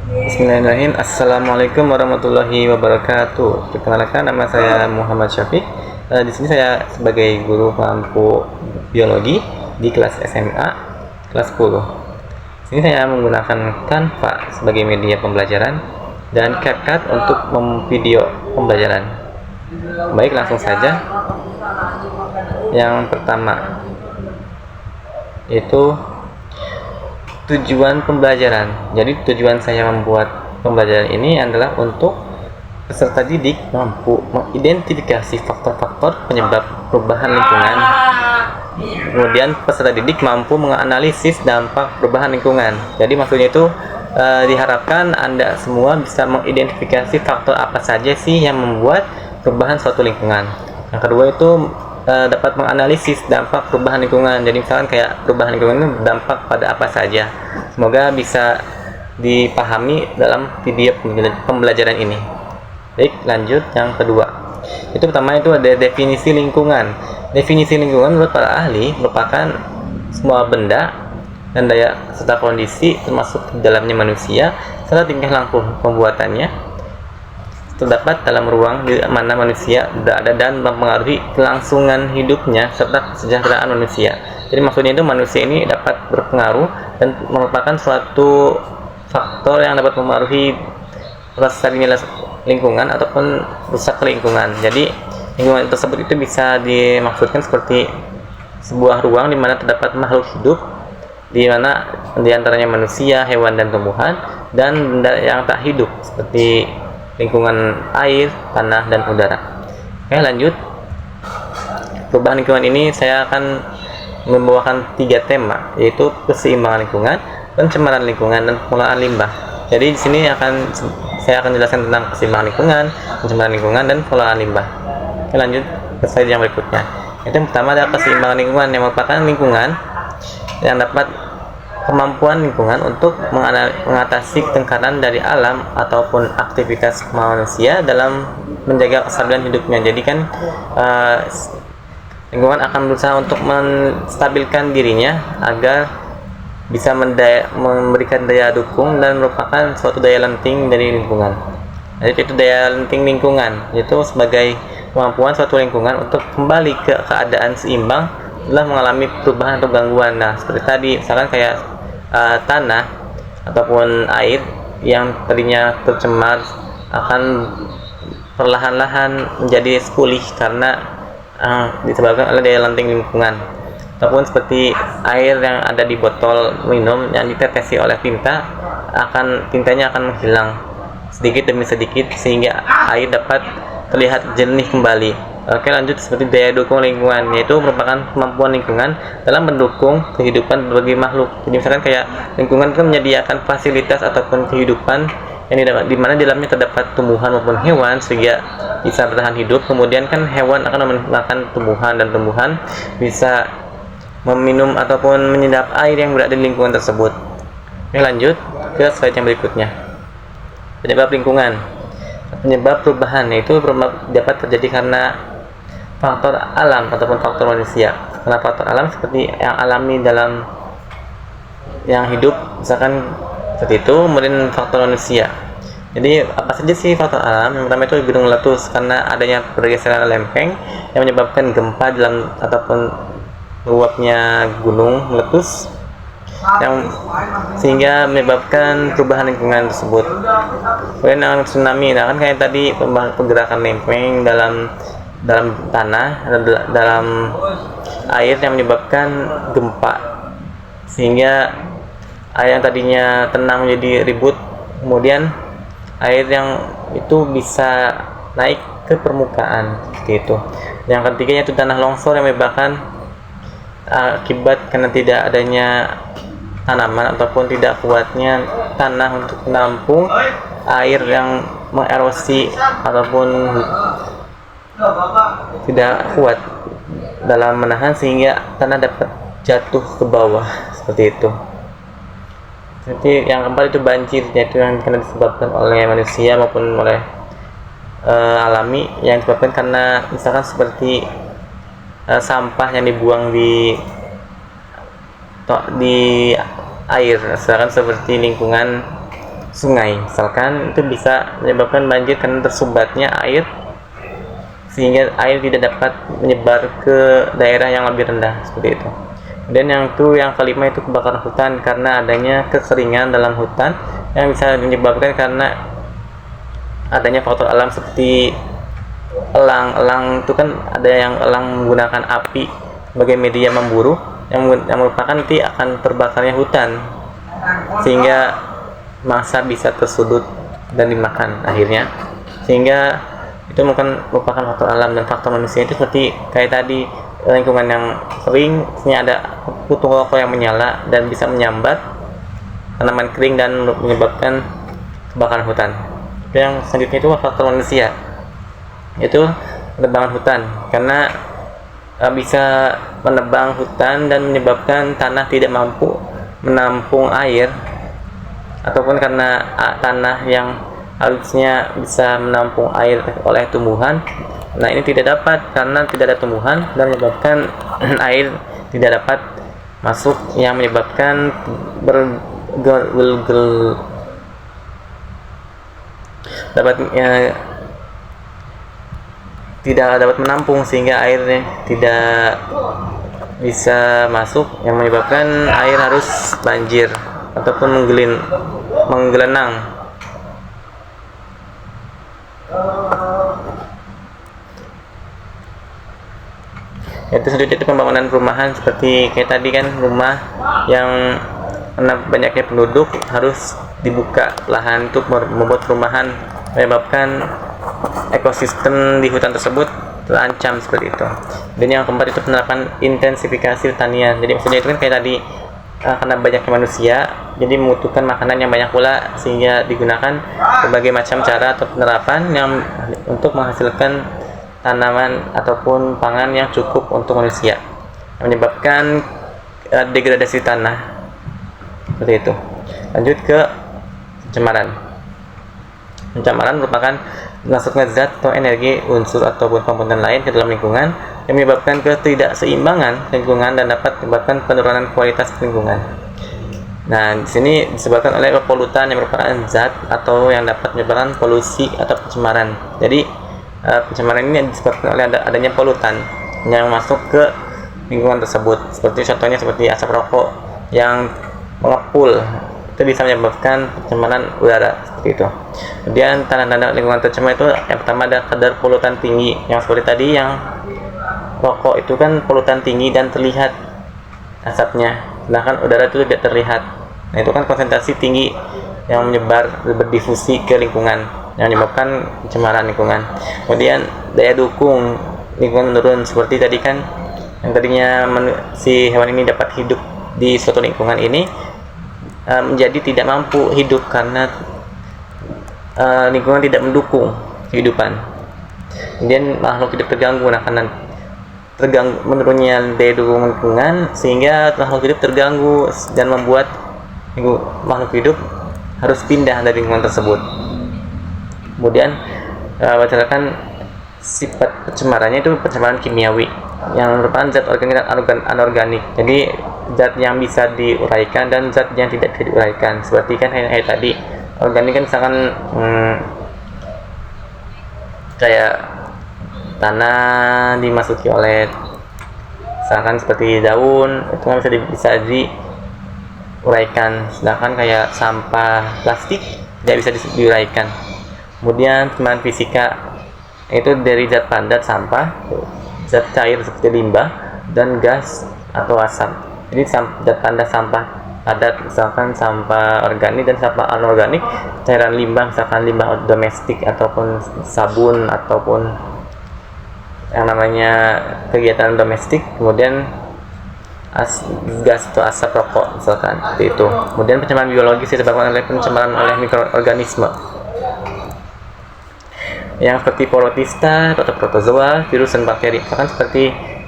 Bismillahirrahmanirrahim. Assalamualaikum warahmatullahi wabarakatuh. Perkenalkan, nama saya Muhammad Syafiq. Di sini saya sebagai guru mampu biologi di kelas SMA kelas 10. Di sini saya menggunakan Canva sebagai media pembelajaran dan CapCut untuk memvideo pembelajaran. Baik, langsung saja. Yang pertama itu tujuan pembelajaran. Jadi tujuan saya membuat pembelajaran ini adalah untuk peserta didik mampu mengidentifikasi faktor-faktor penyebab perubahan lingkungan. Kemudian peserta didik mampu menganalisis dampak perubahan lingkungan. Jadi maksudnya itu diharapkan Anda semua bisa mengidentifikasi faktor apa saja sih yang membuat perubahan suatu lingkungan. Yang kedua itu dapat menganalisis dampak perubahan lingkungan. Jadi misalkan kayak perubahan lingkungan itu berdampak pada apa saja. Semoga bisa dipahami dalam video pembelajaran ini. Baik, lanjut yang kedua. Itu pertama itu ada definisi lingkungan. Definisi lingkungan menurut para ahli merupakan semua benda dan daya serta kondisi termasuk di dalamnya manusia serta tingkah laku pembuatannya terdapat dalam ruang di mana manusia berada dan mempengaruhi kelangsungan hidupnya serta kesejahteraan manusia. Jadi maksudnya itu manusia ini dapat berpengaruh dan merupakan suatu faktor yang dapat mempengaruhi pelestarian lingkungan ataupun rusak lingkungan. Jadi lingkungan tersebut itu bisa dimaksudkan seperti sebuah ruang di mana terdapat makhluk hidup, di mana diantaranya manusia, hewan dan tumbuhan, dan benda yang tak hidup seperti lingkungan air, tanah, dan udara. Oke, lanjut. Perubahan lingkungan ini saya akan membawakan 3 tema, yaitu keseimbangan lingkungan, pencemaran lingkungan, dan pengelolaan limbah. Jadi di sini saya akan jelaskan tentang keseimbangan lingkungan, pencemaran lingkungan, dan pengelolaan limbah. Oke, lanjut ke slide yang berikutnya. Yang pertama adalah keseimbangan lingkungan, yang merupakan lingkungan yang dapat kemampuan lingkungan untuk mengatasi ketengkaran dari alam ataupun aktivitas manusia dalam menjaga kestabilan hidupnya. Jadi kan lingkungan akan berusaha untuk menstabilkan dirinya agar bisa memberikan daya dukung dan merupakan suatu daya lenting dari lingkungan. Jadi itu daya lenting lingkungan, yaitu sebagai kemampuan suatu lingkungan untuk kembali ke keadaan seimbang setelah mengalami perubahan atau gangguan. Nah, seperti tadi misalkan kayak tanah ataupun air yang tadinya tercemar akan perlahan-lahan menjadi pulih karena disebabkan oleh daya lenting lingkungan. Ataupun seperti air yang ada di botol minum yang ditetesi oleh tinta, tintanya akan menghilang sedikit demi sedikit sehingga air dapat terlihat jernih kembali. Oke, lanjut seperti daya dukung lingkungan, yaitu merupakan kemampuan lingkungan dalam mendukung kehidupan berbagai makhluk. Jadi misalkan kayak lingkungan itu menyediakan fasilitas ataupun kehidupan yang di mana di dalamnya terdapat tumbuhan maupun hewan sehingga bisa bertahan hidup. Kemudian kan hewan akan memakan tumbuhan dan tumbuhan bisa meminum ataupun menyedap air yang berada di lingkungan tersebut. Oke, lanjut ke slide yang berikutnya. Penyebab lingkungan. Penyebab perubahan itu dapat terjadi karena faktor alam ataupun faktor manusia. Karena faktor alam seperti yang alami dalam yang hidup, misalkan seperti itu. Kemudian faktor manusia. Jadi apa saja sih faktor alam? Yang pertama itu gunung meletus karena adanya pergeseran lempeng yang menyebabkan gempa dalam ataupun meluapnya gunung meletus yang sehingga menyebabkan perubahan lingkungan tersebut. Kemudian tsunami, nah kan kayak tadi pergerakan lempeng dalam tanah, dalam air yang menyebabkan gempa sehingga air yang tadinya tenang menjadi ribut, kemudian air yang itu bisa naik ke permukaan seperti itu. Yang ketiganya itu tanah longsor yang menyebabkan akibat karena tidak adanya tanaman ataupun tidak kuatnya tanah untuk menampung air yang mengerosi ataupun tidak kuat dalam menahan sehingga tanah dapat jatuh ke bawah seperti itu. Jadi yang keempat itu banjir, yaitu yang karena disebabkan oleh manusia maupun oleh alami, yang disebabkan karena misalkan seperti sampah yang dibuang di air, misalkan seperti lingkungan sungai misalkan, itu bisa menyebabkan banjir karena tersumbatnya air sehingga air tidak dapat menyebar ke daerah yang lebih rendah seperti itu. Dan yang kelima itu kebakaran hutan karena adanya kekeringan dalam hutan yang bisa menyebabkan karena adanya faktor alam seperti elang itu kan ada yang elang menggunakan api sebagai media memburu yang merupakan nanti akan terbakarnya hutan sehingga mangsa bisa tersudut dan dimakan akhirnya, sehingga itu merupakan faktor alam. Dan faktor manusia itu seperti kayak tadi, lingkungan yang kering, misalnya ada putung rokok yang menyala dan bisa menyambar tanaman kering dan menyebabkan kebakaran hutan. Yang selanjutnya itu faktor manusia, yaitu penebangan hutan, karena bisa menebang hutan dan menyebabkan tanah tidak mampu menampung air, ataupun karena tanah yang harusnya bisa menampung air oleh tumbuhan, nah ini tidak dapat karena tidak ada tumbuhan dan menyebabkan air tidak dapat masuk yang menyebabkan tidak dapat menampung sehingga airnya tidak bisa masuk yang menyebabkan air harus banjir ataupun menggelenang. Itu selanjutnya itu pembangunan perumahan, seperti kayak tadi kan, rumah yang karena banyaknya penduduk harus dibuka lahan untuk membuat perumahan, menyebabkan ekosistem di hutan tersebut terancam seperti itu. Dan yang keempat itu penerapan intensifikasi pertanian. Jadi maksudnya itu kan kayak tadi, karena banyaknya manusia jadi membutuhkan makanan yang banyak pula, sehingga digunakan berbagai macam cara atau penerapan yang untuk menghasilkan tanaman ataupun pangan yang cukup untuk manusia, yang menyebabkan degradasi tanah seperti itu. Lanjut ke pencemaran merupakan masuknya zat atau energi, unsur ataupun komponen lain ke dalam lingkungan yang menyebabkan ketidakseimbangan lingkungan dan dapat menyebabkan penurunan kualitas lingkungan. Nah, di sini disebabkan oleh polutan yang merupakan zat atau yang dapat menyebabkan polusi atau pencemaran. Jadi pencemaran ini disebabkan oleh adanya polutan yang masuk ke lingkungan tersebut. Seperti asap rokok yang mengepul, itu bisa menyebabkan pencemaran udara seperti itu. Kemudian tanda-tanda lingkungan tercemar itu yang pertama ada kadar polutan tinggi, yang seperti tadi yang rokok itu kan polutan tinggi dan terlihat asapnya, sedangkan udara itu tidak terlihat. Nah, itu kan konsentrasi tinggi yang berdifusi ke lingkungan yang menyebabkan pencemaran lingkungan. Kemudian daya dukung lingkungan menurun, seperti tadi kan yang tadinya si hewan ini dapat hidup di suatu lingkungan ini menjadi tidak mampu hidup karena lingkungan tidak mendukung kehidupan. Kemudian makhluk hidup terganggu, karena menurunnya daya dukung lingkungan sehingga makhluk hidup terganggu dan membuat makhluk hidup harus pindah dari lingkungan tersebut. Kemudian berdasarkan sifat pencemarannya itu pencemaran kimiawi yang merupakan zat organik dan anorganik. Jadi zat yang bisa diuraikan dan zat yang tidak bisa diuraikan. Seperti kan kayak tadi, organik kan misalkan kayak tanah dimasuki oleh misalkan seperti daun, itu kan bisa diuraikan, sedangkan kayak sampah plastik tidak bisa diuraikan. Kemudian pencemaran fisika itu dari zat padat sampah, zat cair seperti limbah, dan gas atau asap. Jadi zat padat sampah padat misalkan sampah organik dan sampah anorganik, cairan limbah misalkan limbah domestik ataupun sabun ataupun yang namanya kegiatan domestik. Kemudian gas atau asap rokok misalkan seperti itu. Kemudian pencemaran biologis disebabkan oleh pencemaran oleh mikroorganisme yang seperti protista atau protozoa, virus dan bakteri.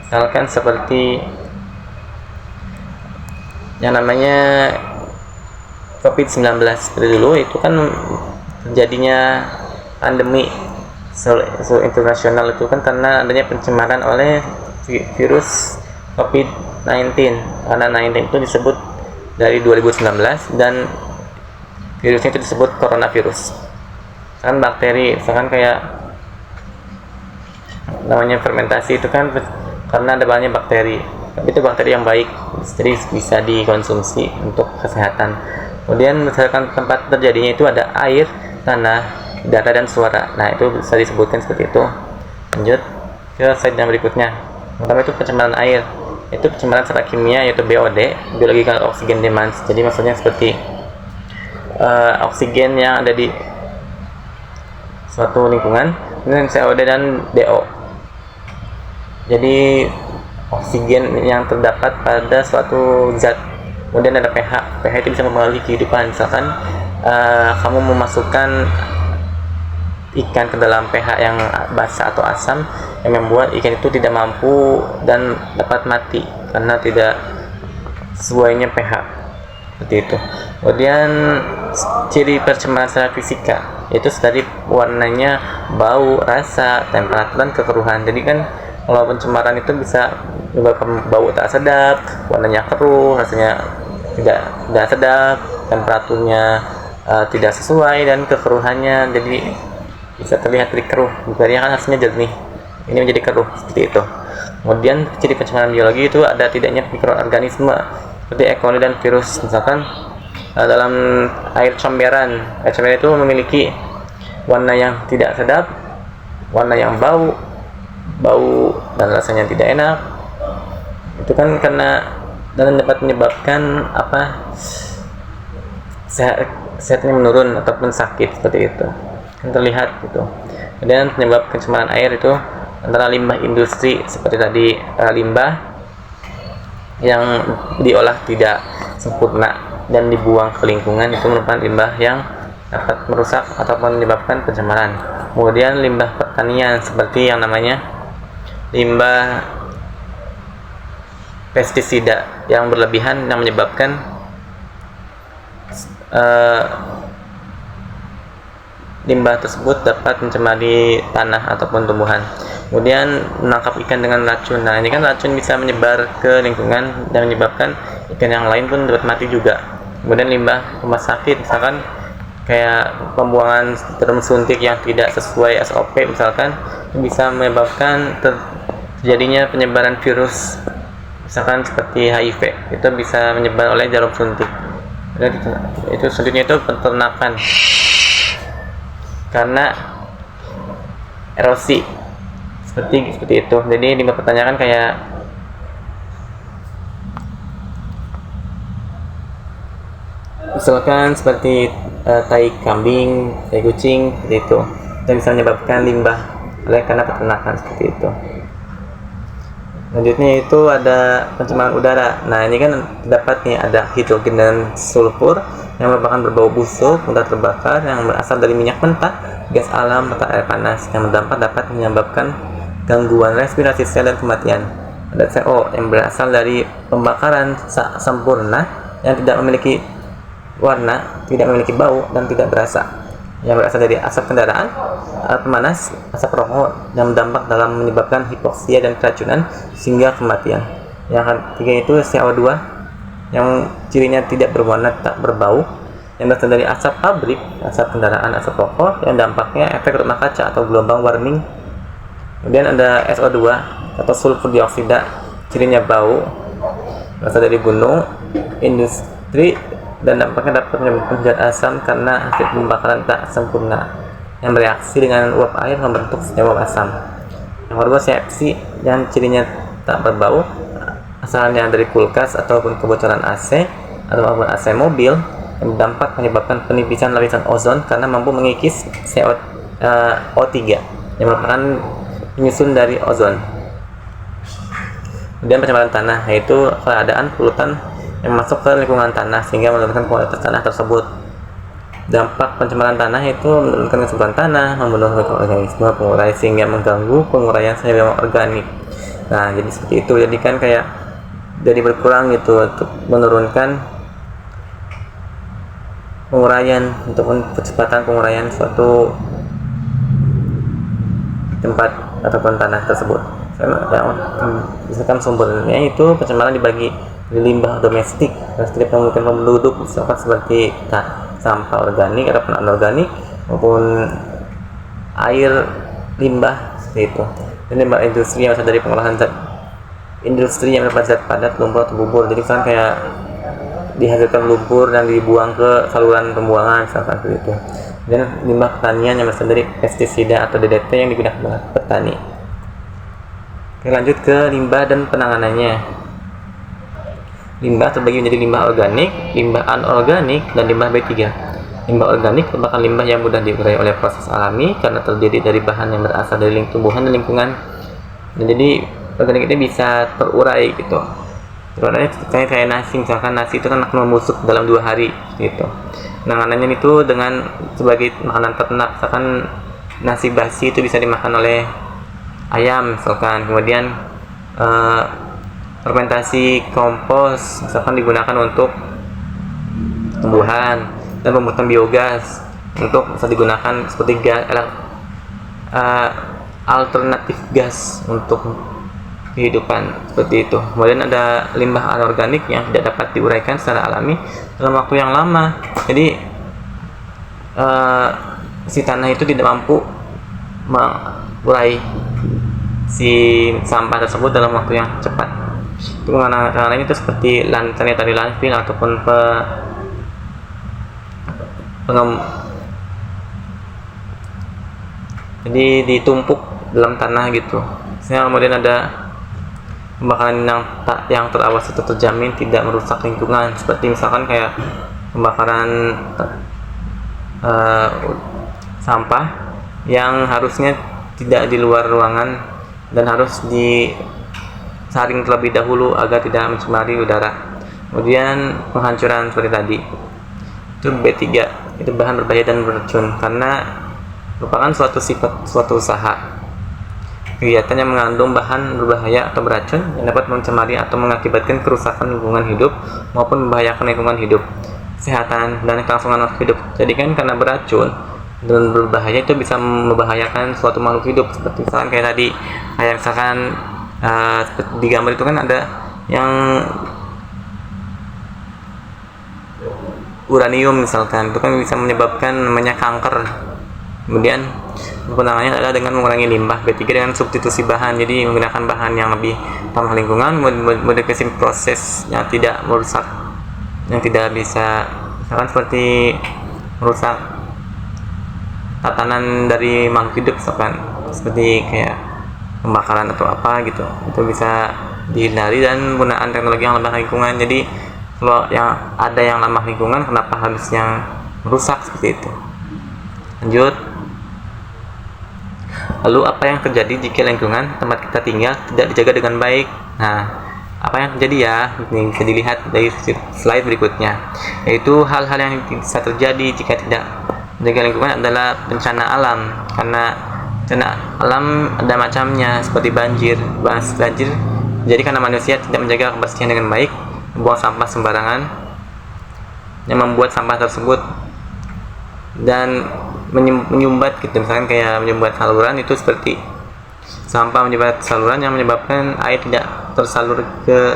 Misalkan seperti yang namanya COVID-19 seperti dulu, itu kan terjadinya pandemi internasional itu kan karena adanya pencemaran oleh virus COVID-19, karena 19 itu disebut dari 2019 dan virusnya itu disebut coronavirus. Kan bakteri, misalkan kayak namanya fermentasi itu kan karena ada banyak bakteri, tapi itu bakteri yang baik, jadi bisa dikonsumsi untuk kesehatan. Kemudian misalkan tempat terjadinya itu ada air, tanah, udara, dan suara. Nah, itu bisa disebutkan seperti itu. Lanjut ke slide yang berikutnya. Pertama itu pencemaran air. Itu pencemaran secara kimia, yaitu BOD, biological oxygen demands. Jadi maksudnya seperti oksigen yang ada di suatu lingkungan dengan COD dan DO. Jadi oksigen yang terdapat pada suatu zat, kemudian ada pH. pH itu bisa mempengaruhi kehidupan. Misalkan kamu memasukkan ikan ke dalam pH yang basa atau asam, yang membuat ikan itu tidak mampu dan dapat mati karena tidak sesuainya pH, seperti itu. Kemudian ciri pencemaran secara fisika, yaitu dari warnanya, bau, rasa, temperatur, dan kekeruhan. Jadi kan kalau pencemaran itu bisa menyebabkan bau tak sedap, warnanya keruh, rasanya tidak sedap, temperaturnya tidak sesuai, dan kekeruhannya jadi bisa terlihat dari keruh. Biasanya kan hasilnya jernih, ini menjadi keruh, seperti itu. Kemudian ciri pencemaran biologi itu ada tidaknya mikroorganisme seperti E. coli dan virus. Misalkan dalam air comberan itu memiliki warna yang tidak sedap, warna yang bau dan rasanya tidak enak. Itu kan karena dan dapat menyebabkan sehatnya menurun ataupun sakit, seperti itu kan terlihat gitu. Kemudian penyebab pencemaran air itu antara limbah industri seperti tadi, limbah yang diolah tidak sempurna dan dibuang ke lingkungan, itu merupakan limbah yang dapat merusak ataupun menyebabkan pencemaran. Kemudian limbah pertanian seperti yang namanya limbah pestisida yang berlebihan yang menyebabkan limbah tersebut dapat mencemari tanah ataupun tumbuhan. Kemudian menangkap ikan dengan racun. Nah, ini kan racun bisa menyebar ke lingkungan dan menyebabkan ikan yang lain pun dapat mati juga. Kemudian limbah rumah sakit, misalkan kayak pembuangan jarum suntik yang tidak sesuai SOP, misalkan bisa menyebabkan terjadinya penyebaran virus, misalkan seperti HIV, itu bisa menyebar oleh jarum suntik. Dan itu selanjutnya itu peternakan karena erosi, seperti itu. Jadi dipertanyakan kayak misalkan seperti tai kambing, tai kucing, seperti itu, dan bisa menyebabkan limbah oleh karena peternakan, seperti itu. Selanjutnya itu ada pencemaran udara. Nah, ini kan terdapat nih ada hidrogen dan sulfur yang merupakan berbau busuk, mudah terbakar, yang berasal dari minyak mentah, gas alam, atau air panas yang berdampak dapat menyebabkan gangguan respirasi sel dan kematian. Ada CO yang berasal dari pembakaran sempurna yang tidak memiliki warna, tidak memiliki bau, dan tidak berasa, yang berasal dari asap kendaraan, alat pemanas, asap rokok, yang berdampak dalam menyebabkan hipoksia dan keracunan sehingga kematian. Yang ketiga itu CO2 yang cirinya tidak berwarna, tak berbau, yang berasal dari asap pabrik, asap kendaraan, asap rokok, yang dampaknya efek rumah kaca atau gelombang warming. Kemudian ada SO2 atau sulfur dioksida, cirinya bau, berasal dari gunung, industri, dan dampaknya dapat menyebabkan zat asam karena hasil pembakaran tak sempurna yang bereaksi dengan uap air membentuk senyawa asam. Yang kedua CFC yang cirinya tak berbau, asalnya dari kulkas ataupun kebocoran AC ataupun AC mobil, yang berdampak menyebabkan penipisan lapisan ozon karena mampu mengikis O3 yang merupakan penyusun dari ozon. Kemudian pencemaran tanah, yaitu keadaan polutan yang masuk ke lingkungan tanah sehingga menurunkan kualitas tanah tersebut. Dampak pencemaran tanah itu menurunkan kesuburan tanah, membunuh mikroorganisme pengurai sehingga mengganggu penguraian senyawa organik. Nah, jadi seperti itu. Jadi kan kayak jadi berkurang gitu untuk menurunkan penguraian ataupun percepatan penguraian suatu tempat ataupun tanah tersebut. Misalkan sumbernya itu pencemaran dibagi limbah domestik yang setiap memungkinkan penduduk, misalkan seperti sampah organik ataupun anorganik maupun air limbah seperti itu. Dan limbah industri yang berasal dari pengolahan zat industri yang mendapat zat padat, lumpur atau bubur. Jadi kan kayak dihasilkan lumpur dan dibuang ke saluran pembuangan misalkan seperti itu. Dan limbah pertanian yang berasal dari pestisida atau DDT yang digunakan oleh petani. Oke, lanjut ke limbah dan penanganannya. Limbah terbagi menjadi limbah organik, limbah anorganik, dan limbah B3. Limbah organik merupakan limbah yang mudah diurai oleh proses alami karena terdiri dari bahan yang berasal dari tumbuhan dan lingkungan. Dan jadi organik ini bisa terurai gitu. Terurai kayak nasi, misalkan nasi itu kan akan membusuk dalam 2 hari gitu. Penanganannya itu dengan sebagai makanan ternak, misalkan nasi basi itu bisa dimakan oleh ayam misalkan. Kemudian fermentasi kompos misalkan digunakan untuk tumbuhan, dan pembuatan biogas untuk bisa digunakan seperti gas alternatif gas untuk kehidupan seperti itu. Kemudian ada limbah anorganik yang tidak dapat diuraikan secara alami dalam waktu yang lama. Jadi si tanah itu tidak mampu mengurai si sampah tersebut dalam waktu yang cepat. Itu karena itu seperti sanitary landfill ataupun jadi ditumpuk dalam tanah gitu. Kemudian ada pembakaran yang terawasi atau terjamin tidak merusak lingkungan, seperti misalkan kayak pembakaran sampah yang harusnya tidak di luar ruangan dan harus disaring terlebih dahulu agar tidak mencemari udara. Kemudian penghancuran seperti tadi, itu B3, itu bahan berbahaya dan beracun karena merupakan suatu usaha kegiatan yang mengandung bahan berbahaya atau beracun yang dapat mencemari atau mengakibatkan kerusakan lingkungan hidup maupun membahayakan lingkungan hidup, kesehatan, dan kelangsungan makhluk hidup. Jadi kan karena beracun dan berbahaya itu bisa membahayakan suatu makhluk hidup, seperti misalkan kayak tadi, kayak misalkan di gambar itu kan ada yang uranium misalkan, itu kan bisa menyebabkan namanya kanker. Kemudian penanganannya adalah dengan mengurangi limbah B3 dengan substitusi bahan, jadi menggunakan bahan yang lebih ramah lingkungan, modifikasi proses yang tidak merusak, yang tidak bisa misalkan seperti merusak tatanan dari makhluk hidup misalkan, seperti kayak pembakaran atau apa gitu, itu bisa dihindari dan penggunaan teknologi yang ramah lingkungan. Jadi kalau yang ada yang ramah lingkungan, kenapa harus yang merusak seperti itu? Lanjut. Lalu apa yang terjadi jika lingkungan tempat kita tinggal tidak dijaga dengan baik? Nah, apa yang terjadi ya? Ini bisa dilihat dari slide berikutnya, yaitu hal-hal yang bisa terjadi jika tidak menjaga lingkungan adalah bencana alam. Karena bencana alam ada macamnya, seperti banjir. Banjir jadi karena manusia tidak menjaga kebersihan dengan baik, membuang sampah sembarangan yang membuat sampah tersebut dan menyumbat gitu, misalkan kayak menyumbat saluran, itu seperti sampah menyumbat saluran yang menyebabkan air tidak tersalur ke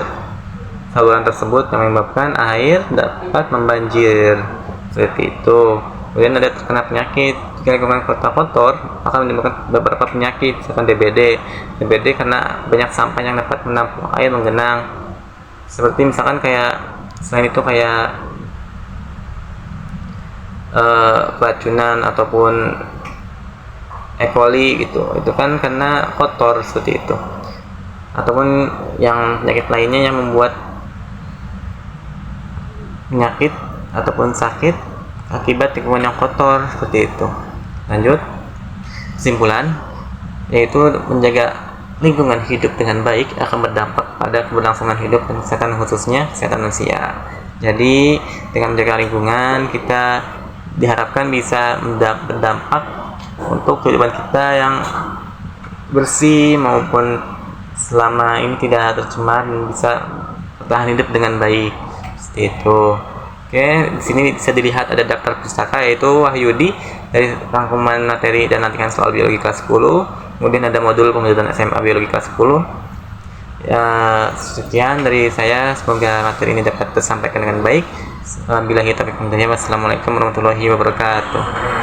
saluran tersebut, yang menyebabkan air dapat membanjir seperti itu. Kemudian ada terkena penyakit jika lingkungan kota kotor akan menyebabkan beberapa penyakit, misalkan DBD karena banyak sampah yang dapat menampung air menggenang, seperti misalkan kayak selain itu kayak keracunan ataupun E. coli gitu, itu kan karena kotor seperti itu, ataupun yang penyakit lainnya yang membuat penyakit ataupun sakit akibat lingkungan yang kotor seperti itu. Lanjut, kesimpulan yaitu menjaga lingkungan hidup dengan baik akan berdampak pada keberlangsungan hidup dan kesehatan, khususnya kesehatan manusia. Jadi dengan menjaga lingkungan, kita diharapkan bisa berdampak untuk kehidupan kita yang bersih maupun selama ini tidak tercemar dan bisa bertahan hidup dengan baik seperti itu. Oke, di sini bisa dilihat ada daftar pustaka, yaitu Wahyudi dari rangkuman materi dan latihan soal biologi kelas 10. Kemudian ada modul pembelajaran SMA biologi kelas 10. Ya, sekian dari saya, semoga materi ini dapat tersampaikan dengan baik. Wabillahi taufiq wal hidayah. Wassalamualaikum warahmatullahi wabarakatuh.